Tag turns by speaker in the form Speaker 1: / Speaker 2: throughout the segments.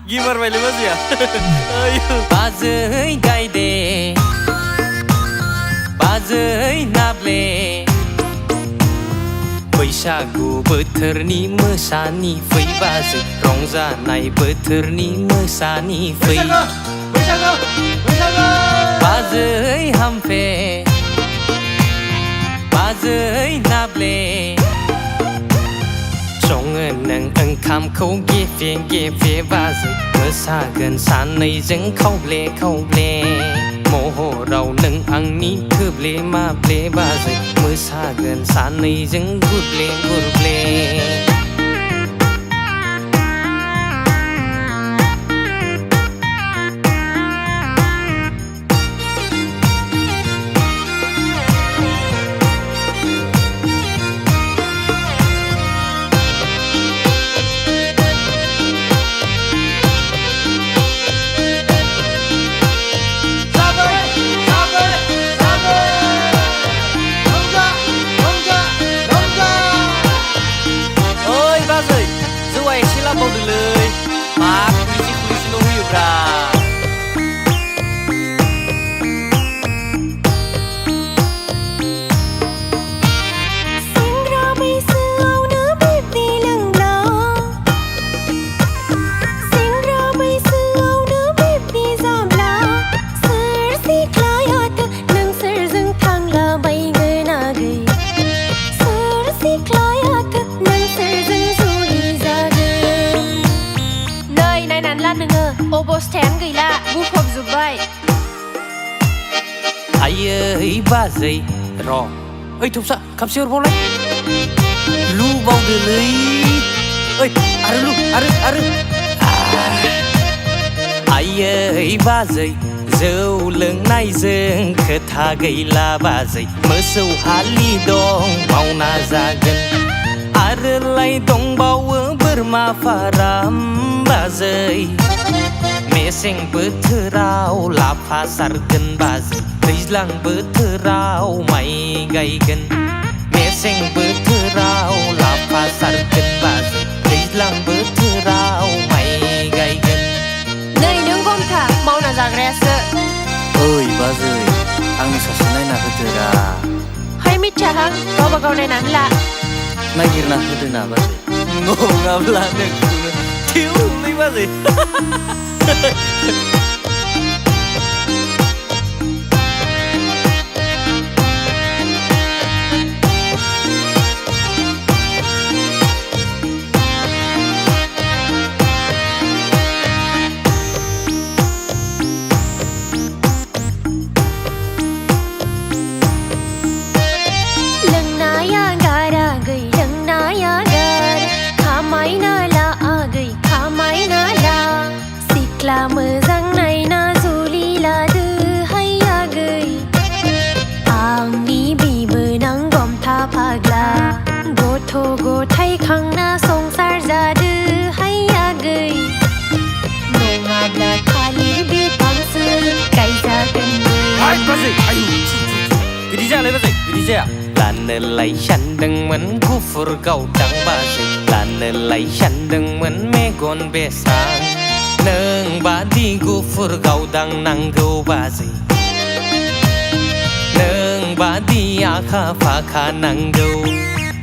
Speaker 1: गिमारबायलै बाजैया
Speaker 2: बाजै गायदे बाजै नाब्ले बैसागु बोथोरनि मोसानि फै बाजै रंजानाय बोथोरनि मोसानि फै बाजै हामफे बाजै नाब्ले सङो नों ओंखामखौ गेफे गेफे बाजै मोसागोन सानैजों खावब्ले खावब्ले महराव नों आंनि थोब्ले माब्ले बाजै मोसागोन सानैजों गुरब्ले गुरब्ले
Speaker 1: बावदोलै मा खुलिसिल' होयोब्रा
Speaker 3: सेंग्रा बैसोआवनो बिब्दि लोंब्ला सेंग्रा बैसोआवनो बिब्दि जाब्ला सोर सिख्लायाथो नों सोरजों थांलाबायगोन आगै सोर सिख्लायाथो नों सोरजों नोङो अबस्थायानो गैला बुफबजोब्बाय
Speaker 2: आयै बाजै र' ओइ थौसा खापसे हरबावलाय लुबावदोलै ओइ आरो लु आरो आयै बाजै जौ लोंनायजों खोथा गैला बाजै मोसौ हालि दं मावना जागोन आरोलाय दंबावो बोरमा फाराम बाजै मेसें बोथोराव लाफा सारगोन बाजै दैज्लां बोथोराव माइ गायगोन मेसें बोथोराव लाफा सारगोन बाजै दैज्लां बोथोराव माइ गायगोन
Speaker 3: नै नों गमथा मावना जाग्रायासो
Speaker 1: ओइ बाजै आंनो सासे नायना होदोरा
Speaker 3: हाय मिथियाहां गावबा गाव नायनानै ला
Speaker 1: नागिरना होदो ना बाजै नङाब्ला नोंखौनो थिउलै बाजै
Speaker 3: लोंनाया गारा गै लोंनाया गार खामायना ला आगै खामायना ला सिख्ला मोजां नायना जुलि लादोहाय आगै आंनि बिबोनां गमथा फाग्ला गथ' गथाय खांना संसार जादोहाय आगै नङाब्ला थालिर बिफांसो गायजागोन
Speaker 1: बाजै आयु बिदि जायालै बाजै बिदि जाया
Speaker 2: लानोलाय सानदोंमोन गुफुर गावदां बाजै लानोलाय सानदोंमोन मेगन बेसां नों बादि गुफुर गावदां नांगौ बाजै नों बादि आखा फाखा नांगौ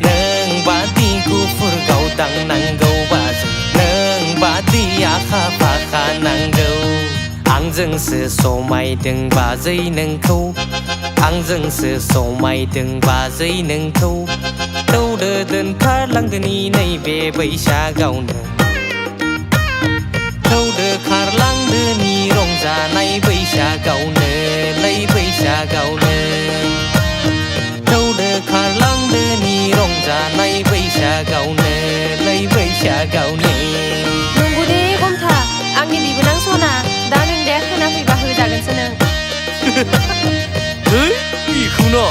Speaker 2: नों बादि गुफुर गावदां नांगौ बाजै नों बादि आखा फाखा नांगौ आंजोंसो समायदों बाजै नोंखौ आंजोंसो समायदों बाजै नोंखौ दौदो दोनखारलांदोनि नैबे बैसागावनो दौदो खारलांदोनि रंजानाय बैसागावनो लै बैसागावनो दौदो खारलांदोनि रंजानाय बैसागावनो लै बैसागावनो
Speaker 3: नंगौ दे गमथा आंनि बिबोनां सना दा नों दे खोनाफैबा होजागोनसो नों
Speaker 1: है बेखौनो